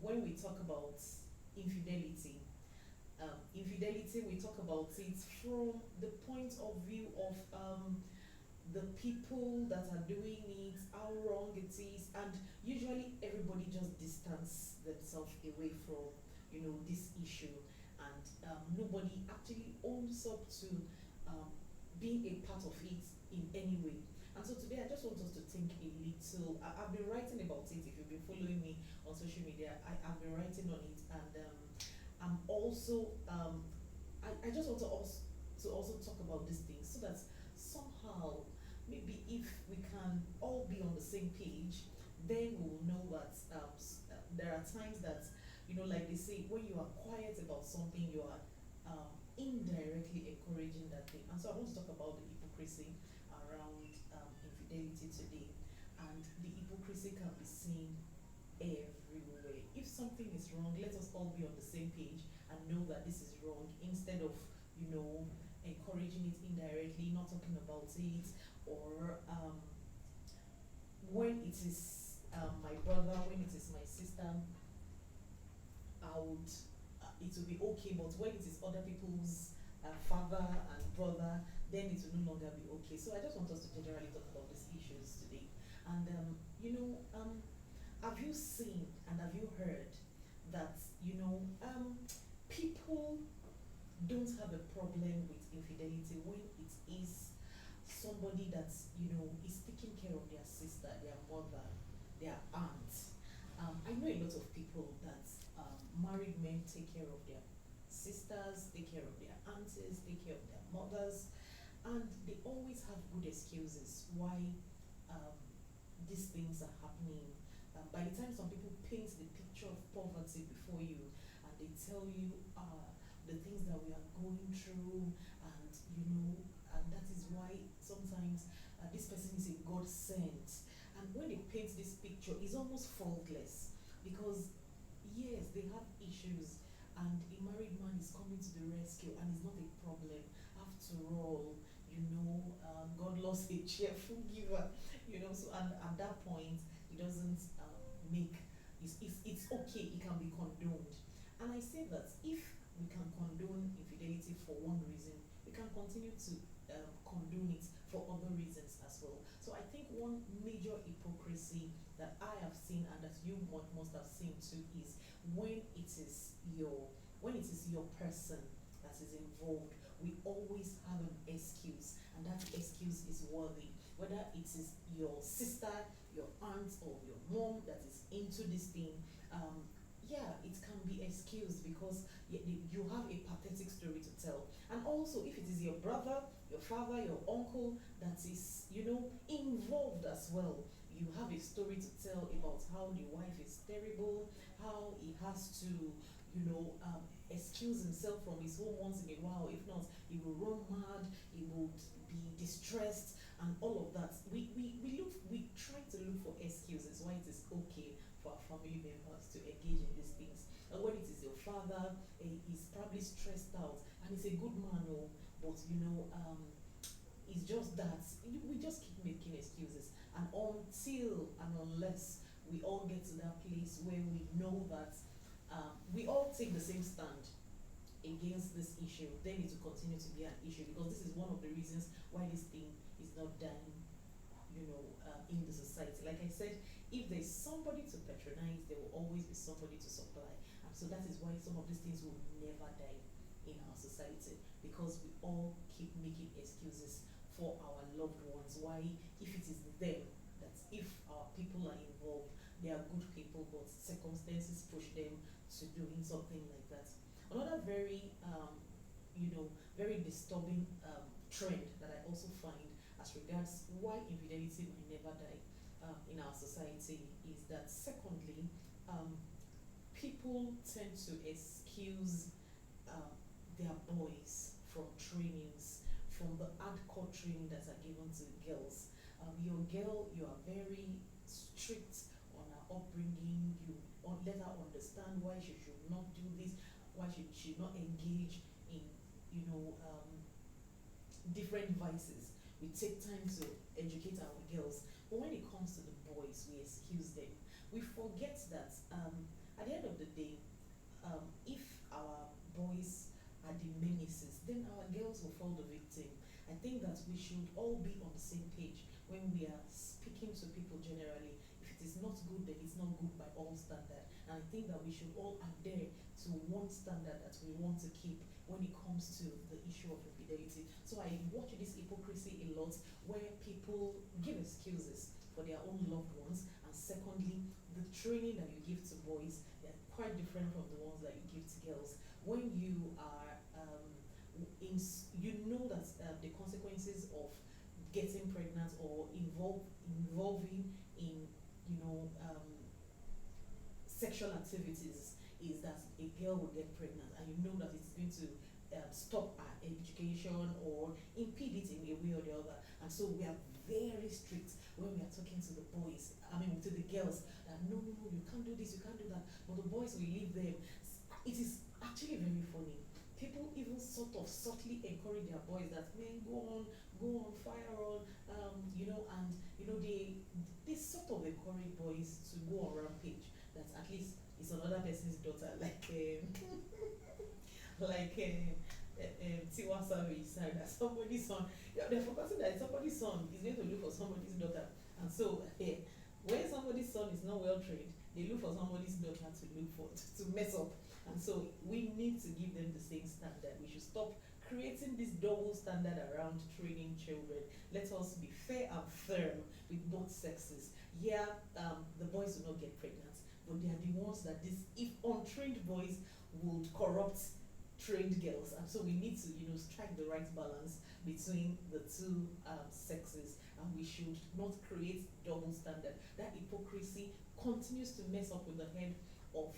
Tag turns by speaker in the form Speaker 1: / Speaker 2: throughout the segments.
Speaker 1: when we talk about infidelity, infidelity, we talk about it from the point of view of the people that are doing it, how wrong it is, and usually everybody just distance themselves away from this issue, and nobody actually owns up to um, being a part of it in any way. And so today I just want us to think a little. I've been writing about it. If you've been following me on social media, I've been writing on it, and I'm also I just want to also talk about these things so that somehow maybe if we can all be on the same page, then we will know that there are times that like they say, when you are quiet about something, you are indirectly encouraging that thing. And so I want to talk about the hypocrisy around infidelity today, and the hypocrisy can be seen everywhere. If something is wrong, let us all be on the same page and know that this is wrong, instead of encouraging it indirectly, not talking about it, or when it is my brother, when it is my sister, I would it will be okay, but when it is other people's father and brother, then it will no longer be okay. So I just want us to generally talk about these issues today. And have you seen and have you heard that people don't have a problem with infidelity when it is somebody that is taking care of their sister, their mother, their aunt. I know a lot of people that married men take care of their sisters, take care of their aunties, take care of their mothers, and they always have good excuses why um, these things are happening. By the time some people paint the picture of poverty before you, and they tell you the things that we are going through, and and that is why sometimes this person is a God sent. And when they paint this picture, it's almost faultless, because yes, they have issues, and a married man is coming to the rescue, and it's not a problem. After all, God loves a cheerful giver. So, and at that point, it doesn't make it's okay. It can be condoned, and I say that if we can condone infidelity for one reason, we can continue to condone it for other reasons as well. So I think one major hypocrisy that I have seen, and that you must have seen too, is when it is your person that is involved. We always have an excuse, and that excuse is worthy. Whether it is your sister, your aunt, or your mom that is into this thing, yeah, it can be excused because you have a pathetic story to tell. And also, if it is your brother, your father, your uncle that is, involved as well, you have a story to tell about how the wife is terrible, how he has to, excuse himself from his home once in a while. If not, he will run mad, he would be distressed, and all of that. We try to look for excuses why it is okay for our family members to engage in these things. And when it is your father, he's probably stressed out, and he's a good man, oh, but it's just that we just keep making excuses, and until and unless we all get to that place where we know that we all take the same stand against this issue, then it will continue to be an issue, because this is one of the reasons why this thing is not dying, in the society. Like I said, if there's somebody to patronize, there will always be somebody to supply. And so that is why some of these things will never die in our society, because we all keep making excuses for our loved ones. Why, if it is them, that if our people are involved, they are good people, but circumstances push them to doing something like that. Another very disturbing trend that I also find as regards why infidelity may never die in our society is that, secondly, people tend to excuse um, their boys from trainings, from the hardcore training that are given to girls. Your girl, you are very strict on her upbringing. You let her understand why she should not do this, why she should not engage in, different vices. We take time to educate our girls, but when it comes to the boys, we excuse them. We forget that at the end of menaces, then our girls will fall the victim. I think that we should all be on the same page when we are speaking to people generally. If it is not good, then it's not good by all standard. And I think that we should all adhere to one standard that we want to keep when it comes to the issue of infidelity. So I watch this hypocrisy a lot where people give excuses for their own loved ones, and secondly, the training that you give to boys, they're quite different from the ones that you give to girls. When you are you know that the consequences of getting pregnant or involving in you know sexual activities is that a girl will get pregnant, and you know that it's going to stop her education or impede it in a way or the other. And so we are very strict when we are talking to the boys, I mean to the girls, that no, no, no, you can't do this, you can't do that. But the boys, we leave them. It is actually very funny. People even sort of subtly encourage their boys that, man, go on, fire on, and they sort of encourage boys to go on rampage. That at least it's another person's daughter, like like Tiwa Savage said that somebody's son, they're forgetting that somebody's son is going to look for somebody's daughter. And so when somebody's son is not well trained, they look for somebody's daughter to look for, to mess up. And so we need to give them the same standard. We should stop creating this double standard around training children. Let us be fair and firm with both sexes. Yeah, the boys will not get pregnant, but they are the ones that if untrained boys would corrupt trained girls. And so we need to, strike the right balance between the two sexes, and we should not create double standard. That hypocrisy continues to mess up with the head of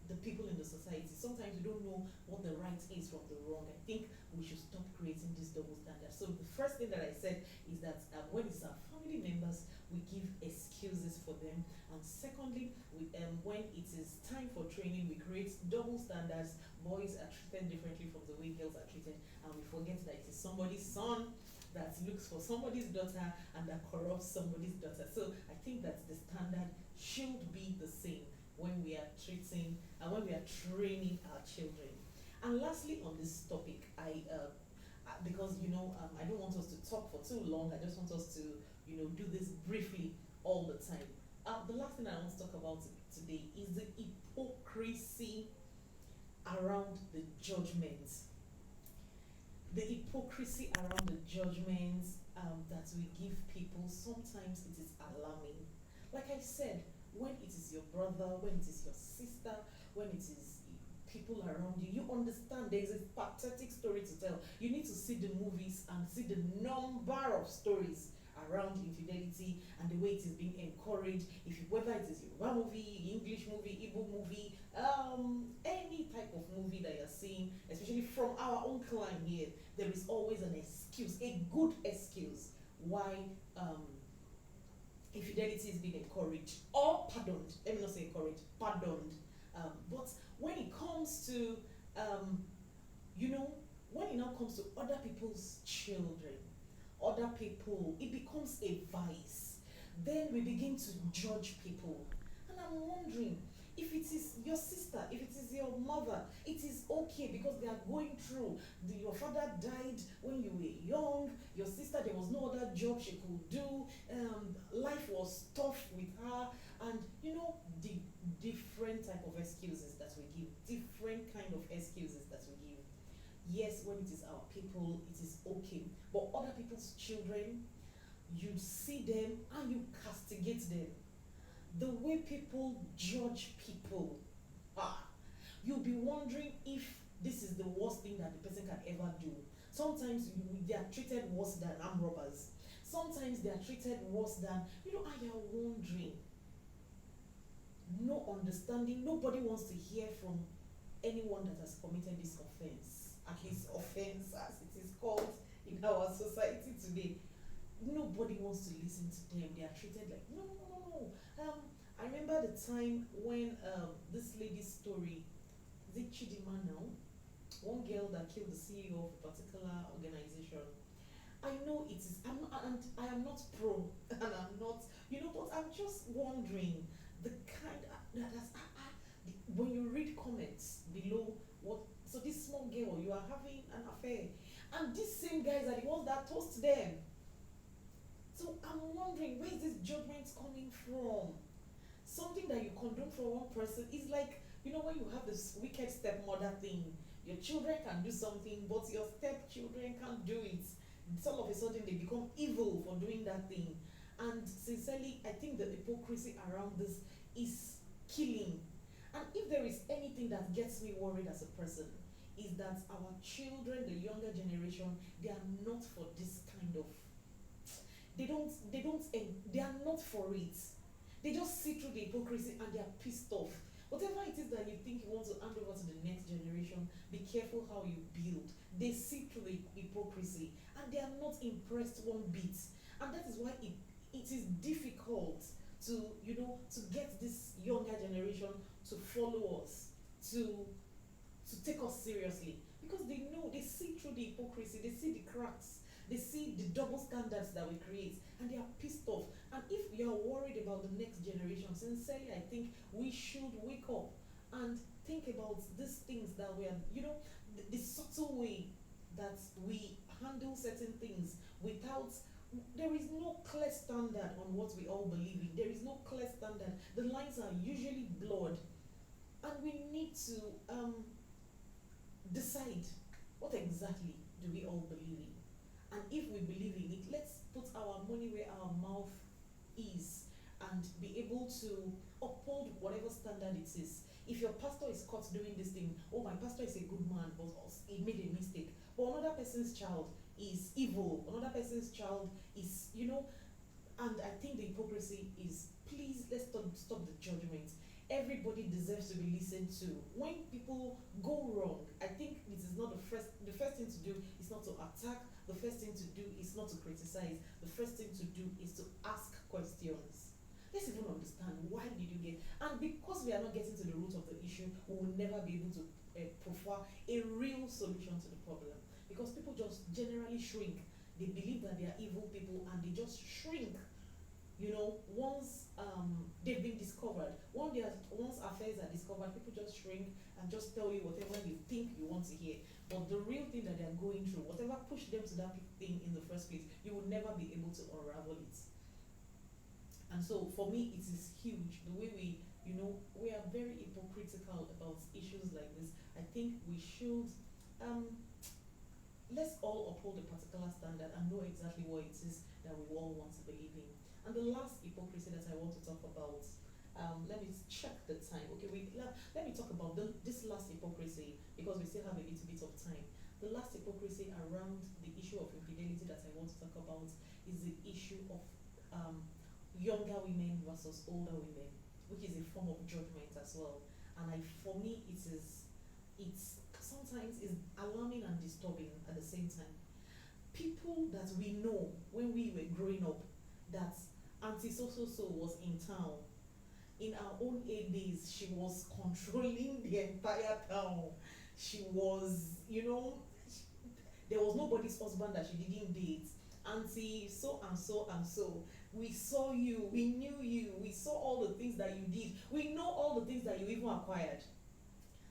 Speaker 1: the people in the society. Sometimes we don't know what the right is from the wrong. I think we should stop creating this double standard. So the first thing that I said is that when it's our family members, we give excuses for them. And secondly, when it is time for training, we create double standards. Boys are treated differently from the way girls are treated, and we forget that it is somebody's son that looks for somebody's daughter and that corrupts somebody's daughter. So I think that the standard should be the same when we are treating and when we are training our children. And lastly, on this topic, because I don't want us to talk for too long. I just want us to do this briefly all the time. The last thing I want to talk about today is the hypocrisy around the judgment. The hypocrisy around the judgments that we give people. Sometimes it is alarming. Like I said, when it is your brother, when it is your sister, when it is people around you, you understand there is a pathetic story to tell. You need to see the movies and see the number of stories around infidelity and the way it is being encouraged. Whether it is Yoruba movie, English movie, Igbo movie, any type of movie that you're seeing, especially from our own clan here, there is always an excuse, a good excuse why infidelity is being encouraged or pardoned. Let me not say encouraged, pardoned. But when it comes to, when it now comes to other people's children, other people, it becomes a vice. Then we begin to judge people. And I'm wondering, if it is your sister, if it is your mother, it is okay because they are going through. Your father died when you were young, your sister, there was no other job she could do, life was tough with her, and the different type of excuses that we give, different kind of excuses that we give. Yes, when it is our people, it is okay. But other people's children, you see them and you castigate them. The way people judge people, you'll be wondering if this is the worst thing that the person can ever do. Sometimes they are treated worse than armed robbers. Sometimes they are treated worse than, and you're wondering. No understanding. Nobody wants to hear from anyone that has committed this offense, at least offense as it is called in our society today. Nobody wants to listen to them. They are treated like, no, no, no, no. I remember the time when this lady's story, is it Chidima now? One girl that killed the CEO of a particular organization. I know it is, and I am not pro, and I'm not, but I'm just wondering the kind when you read comments below so this small girl, you are having an affair. And these same guys are the ones that toast them. So I'm wondering, where is this judgment coming from? Something that you condone for one person is like, when you have this wicked stepmother thing, your children can do something, but your stepchildren can't do it. It's all of a sudden they become evil for doing that thing. And sincerely, I think the hypocrisy around this is killing. And if there is anything that gets me worried as a person, is that our children, the younger generation, they are not for this kind of, they are not for it. They just see through the hypocrisy and they are pissed off. Whatever it is that you think you want to hand over to the next generation, be careful how you build. They see through the hypocrisy and they are not impressed one bit. And that is why it is difficult to, to get this younger generation to follow us, to take us seriously. Because they know, they see through the hypocrisy, they see the cracks, they see the double standards that we create, and they are pissed off. And if you're worried about the next generation, sincerely, I think we should wake up and think about these things that we are, the subtle way that we handle certain things without, there is no clear standard on what we all believe in. There is no clear standard. The lines are usually blurred, and we need to decide what exactly do we all believe in. And if we believe in it, let's put our money where our mouth is and be able to uphold whatever standard it is. If your pastor is caught doing this thing, oh, my pastor is a good man, but he made a mistake. But another person's child is evil, another person's child is, and I think the hypocrisy is, please, let's stop the judgment. Everybody deserves to be listened to. When people go wrong, I think this is not the first thing to do is not to attack. The first thing to do is not to criticize. The first thing to do is to ask questions. Let's even understand, why did you get, and because we are not getting to the root of the issue, we will never be able to profile a real solution to the problem. Because people just generally shrink. They believe that they are evil people and they just shrink. Once they've been discovered, once affairs are discovered, people just shrink and just tell you whatever you think you want to hear. But the real thing that they're going through, whatever pushed them to that thing in the first place, you will never be able to unravel it. And so for me, it is huge the way we are very hypocritical about issues like this. I think we should let's all uphold a particular standard and know exactly what it is that we all want to believe in. And the last hypocrisy that I want to talk about, let me check the time. Okay, let me talk about this last hypocrisy because we still have a little bit of time. The last hypocrisy around the issue of infidelity that I want to talk about is the issue of younger women versus older women, which is a form of judgment as well. And for me, it's sometimes is alarming and disturbing at the same time. People that we know when we were growing up, that Auntie so was in town. In our own days, she was controlling the entire town. She was, there was nobody's husband that she didn't date. Auntie so and so and so. We saw you, we knew you, we saw all the things that you did. We know all the things that you even acquired.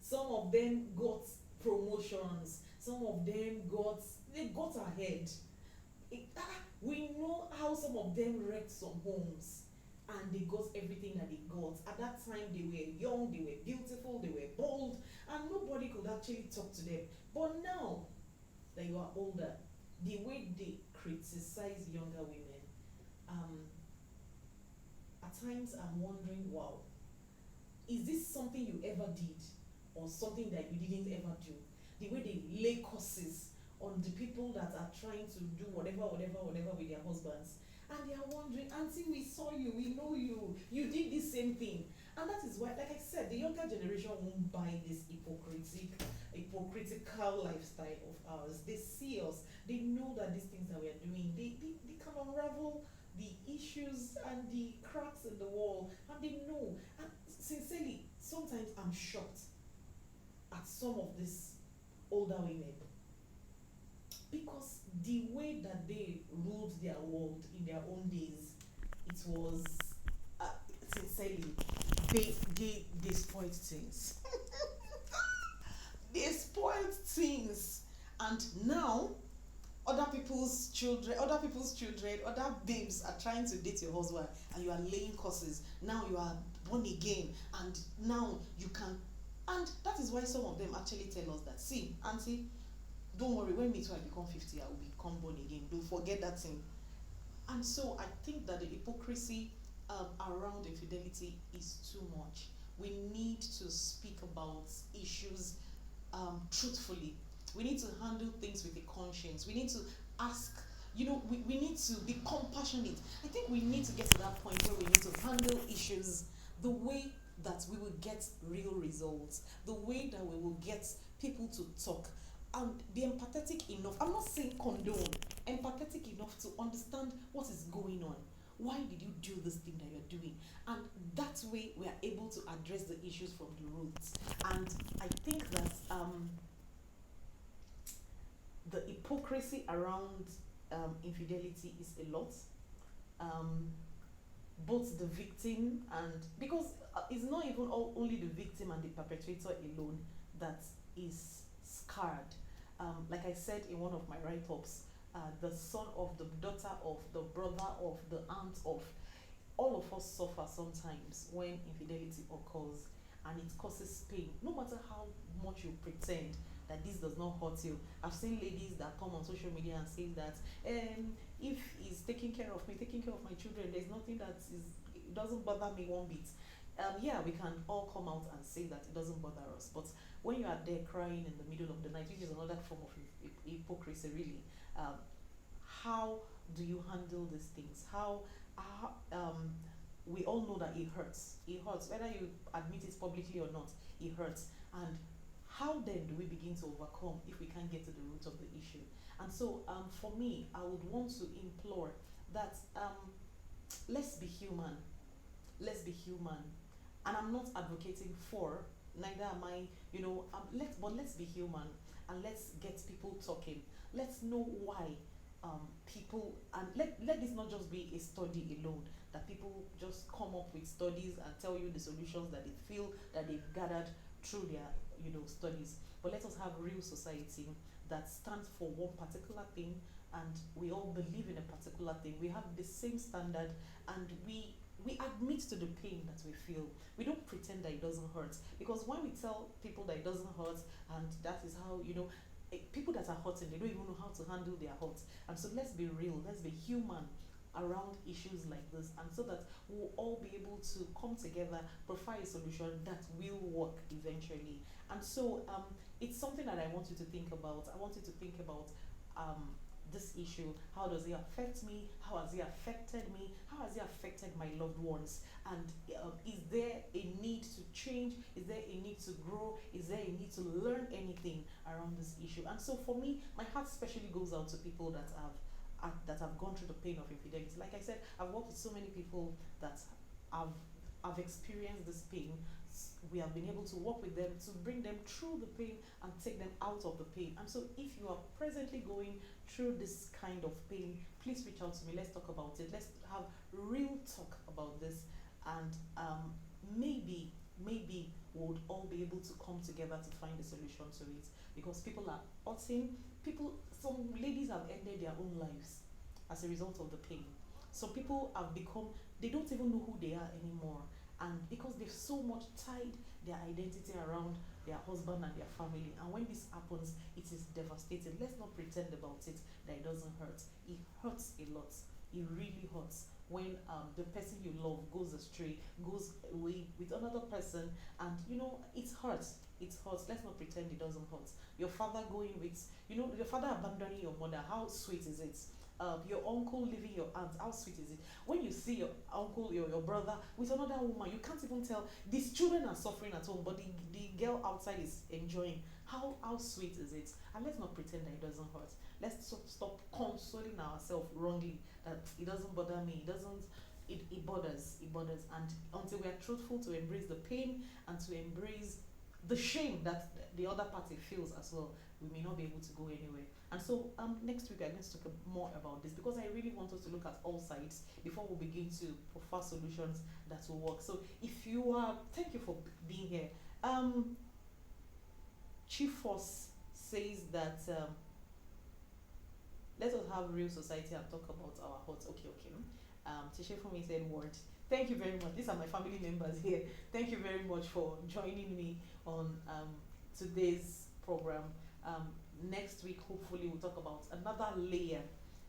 Speaker 1: Some of them got promotions, some of them got ahead. We know how some of them wrecked some homes and they got everything that they got. At that time, they were young, they were beautiful, they were bold, and nobody could actually talk to them. But now that you are older, the way they criticize younger women, at times I'm wondering, wow, is this something you ever did or something that you didn't ever do? The way they lay curses on the people that are trying to do whatever with their husbands. And they are wondering, Auntie, we saw you, we know you, you did the same thing. And that is why, like I said, the younger generation won't buy this hypocritical lifestyle of ours. They see us, they know that these things that we are doing, they can unravel the issues and the cracks in the wall, and they know. And sincerely, sometimes I'm shocked at some of these older women, because the way that they ruled their world in their own days, it was sincerely, they spoiled things. They spoiled since, and now other babes are trying to date your husband, and you are laying curses. Now you are born again, and now you can. And that is why some of them actually tell us that, see, auntie, don't worry, when me too I become 50, I will become born again. Don't forget that thing. And so I think that the hypocrisy around infidelity is too much. We need to speak about issues truthfully. We need to handle things with a conscience. We need to ask, we need to be compassionate. I think we need to get to that point where we need to handle issues the way that we will get real results, the way that we will get people to talk, and be empathetic enough. I'm not saying condone, empathetic enough to understand what is going on. Why did you do this thing that you're doing? And that way we are able to address the issues from the roots. And I think that the hypocrisy around infidelity is a lot. Um, Both the victim, and because it's not even only the victim and the perpetrator alone that is scarred. Like I said in one of my write-ups, the son of the daughter of the brother of the aunt of, all of us suffer sometimes when infidelity occurs, and it causes pain no matter how much you pretend that this does not hurt you. I've seen ladies that come on social media and say that, if he's taking care of me, taking care of my children, there's nothing that is, it doesn't bother me one bit. Yeah, we can all come out and say that it doesn't bother us, but when you are there crying in the middle of the night, which is another form of hypocrisy, really, how do you handle these things? We all know that it hurts. It hurts, whether you admit it publicly or not. It hurts, and how then do we begin to overcome if we can't get to the root of the issue? And so, for me, I would want to implore that, let's be human. Let's be human. And I'm not advocating for, neither am I, but let's be human, and let's get people talking. Let's know why people, and let this not just be a study alone, that people just come up with studies and tell you the solutions that they feel that they've gathered through their studies. But let us have real society that stands for one particular thing, and we all believe in a particular thing. We have the same standard, and we admit to the pain that we feel. We don't pretend that it doesn't hurt, because when we tell people that it doesn't hurt, and that is how, people that are hurting, they don't even know how to handle their hurt. And so let's be real, let's be human around issues like this, and so that we'll all be able to come together, provide a solution that will work eventually. And so, it's something that I want you to think about. I want you to think about this issue. How does it affect me? How has it affected me? How has it affected my loved ones? And is there a need to change? Is there a need to grow? Is there a need to learn anything around this issue? And so for me, my heart especially goes out to people that have gone through the pain of infidelity. Like I said, I've worked with so many people that have experienced this pain. We have been able to work with them to bring them through the pain and take them out of the pain. And so if you are presently going through this kind of pain, please reach out to me. Let's talk about it. Let's have real talk about this, and maybe we would all be able to come together to find a solution to it, because people are hurting. Some ladies have ended their own lives as a result of the pain. Some people have become, they don't even know who they are anymore, and because they've so much tied their identity around their husband and their family, and when this happens, it is devastating. Let's not pretend about it that it doesn't hurt. It hurts a lot. It really hurts when the person you love goes astray, goes away with another person, and it hurts. It hurts. Let's not pretend it doesn't hurt. Your father going with, your father abandoning your mother, how sweet is it? Your uncle leaving your aunt, how sweet is it? When you see your uncle, your brother with another woman, you can't even tell. These children are suffering at home, but the girl outside is enjoying. How sweet is it? And let's not pretend that it doesn't hurt. Let's stop consoling ourselves wrongly that it doesn't bother me. It bothers. And until we are truthful to embrace the pain and to embrace the shame that the other party feels as well, we may not be able to go anywhere. And so, next week I'm going to talk more about this, because I really want us to look at all sides before we begin to offer solutions that will work. So if you are, thank you for being here. Chief Force says that let us have real society and talk about our hurts. Okay, okay. Tisha for me said word. Thank you very much. These are my family members here. Thank you very much for joining me on today's program. Um, Next week, hopefully, we'll talk about another layer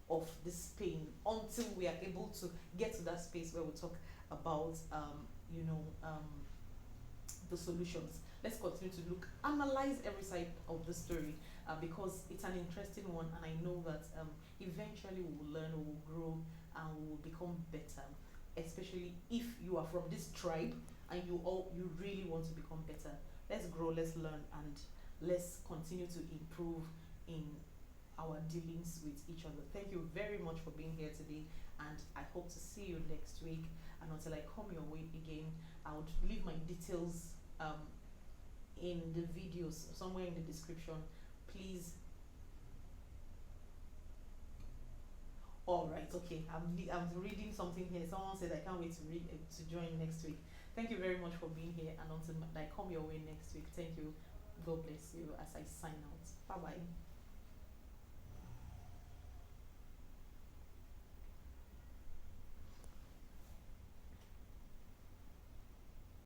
Speaker 1: of this pain until we are able to get to that space where we talk about, you know, the solutions. Let's continue to look, analyze every side of the story because it's an interesting one, and I know that eventually we will learn, we will grow, and we will become better. Especially if you are from this tribe and you really want to become better. Let's grow, let's learn, and let's continue to improve in our dealings with each other. Thank you very much for being here today, and I hope to see you next week. And until I come your way again, I would leave my details in the videos somewhere in the description. Please. All right, okay. I'm reading something here. Someone said I can't wait to read to join next week. Thank you very much for being here, and until I come your way next week. Thank you. God bless you as I sign out. Bye bye.